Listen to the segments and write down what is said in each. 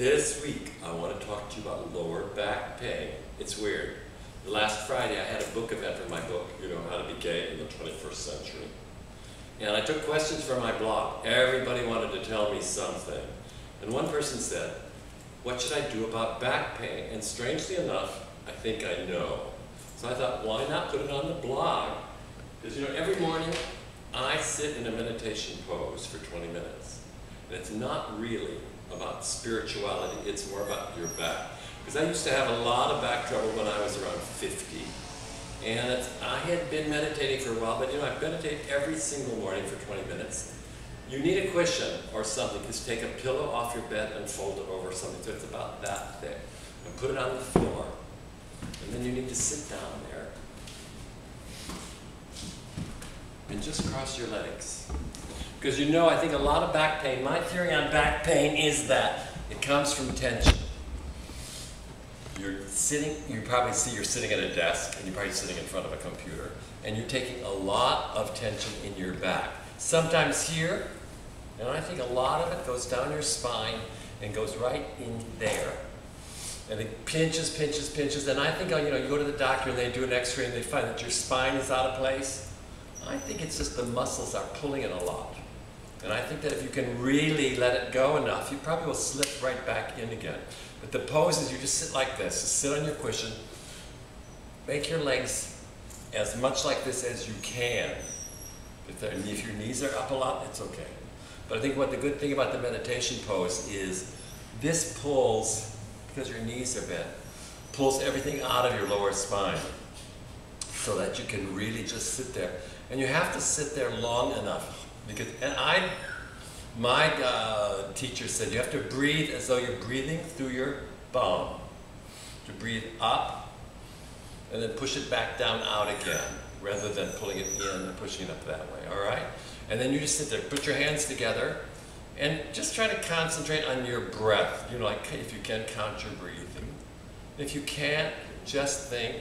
This week, I want to talk to you about lower back pain. It's weird. Last Friday, I had a book event for my book, How to Be Gay in the 21st Century. And I took questions from my blog. Everybody wanted to tell me something. And one person said, what should I do about back pain? And strangely enough, I think I know. So I thought, why not put it on the blog? Because every morning, I sit in a meditation pose for 20 minutes. And it's not really about spirituality, it's more about your back. Because I used to have a lot of back trouble when I was around 50. And I had been meditating for a while, but I meditate every single morning for 20 minutes. You need a cushion or something. Just take a pillow off your bed and fold it over something so it's about that thick. And put it on the floor. And then you need to sit down there. And just cross your legs. Because I think a lot of back pain, my theory on back pain is that it comes from tension. You're sitting, you probably see you're sitting at a desk, and you're probably sitting in front of a computer, and you're taking a lot of tension in your back. Sometimes here, and I think a lot of it goes down your spine and goes right in there. And it pinches, pinches, pinches, and I think, you go to the doctor and they do an x-ray and they find that your spine is out of place. I think it's just the muscles are pulling it a lot. And I think that if you can really let it go enough, you probably will slip right back in again. But the pose is you just sit like this. Just sit on your cushion. Make your legs as much like this as you can. If your knees are up a lot, it's okay. But I think what the good thing about the meditation pose is this pulls, because your knees are bent, pulls everything out of your lower spine so that you can really just sit there. And you have to sit there long enough. My teacher said you have to breathe as though you're breathing through your bum. To breathe up and then push it back down out again, rather than pulling it in and pushing it up that way, all right? And then you just sit there, put your hands together, and just try to concentrate on your breath. Like if you can, count your breathing. If you can't, just think.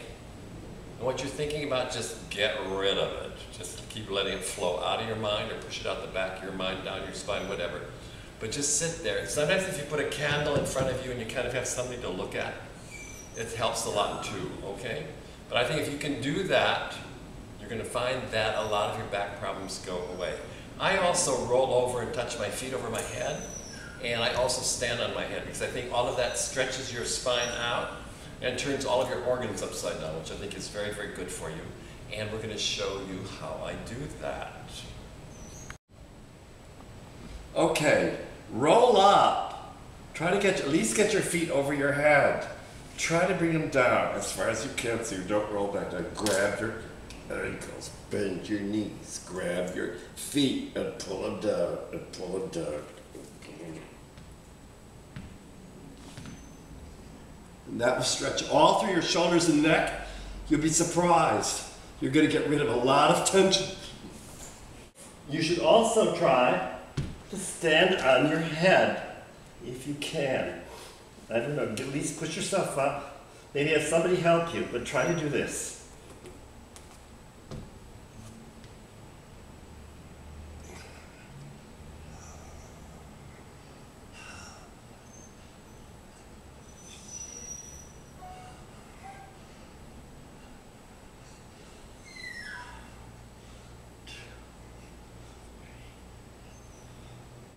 And what you're thinking about, just get rid of it. Just keep letting it flow out of your mind or push it out the back of your mind, down your spine, whatever. But just sit there. Sometimes if you put a candle in front of you and you kind of have something to look at, it helps a lot too, okay? But I think if you can do that, you're going to find that a lot of your back problems go away. I also roll over and touch my feet over my head, and I also stand on my head because I think all of that stretches your spine out and turns all of your organs upside down, which I think is very, very good for you. And we're going to show you how I do that. Okay, roll up. Try to at least get your feet over your head. Try to bring them down as far as you can so you don't roll back down. Grab your ankles, bend your knees, grab your feet and pull them down, and pull them down. And that will stretch all through your shoulders and neck. You'll be surprised. You're going to get rid of a lot of tension. You should also try to stand on your head if you can. I don't know, at least push yourself up. Maybe have somebody help you, but try to do this.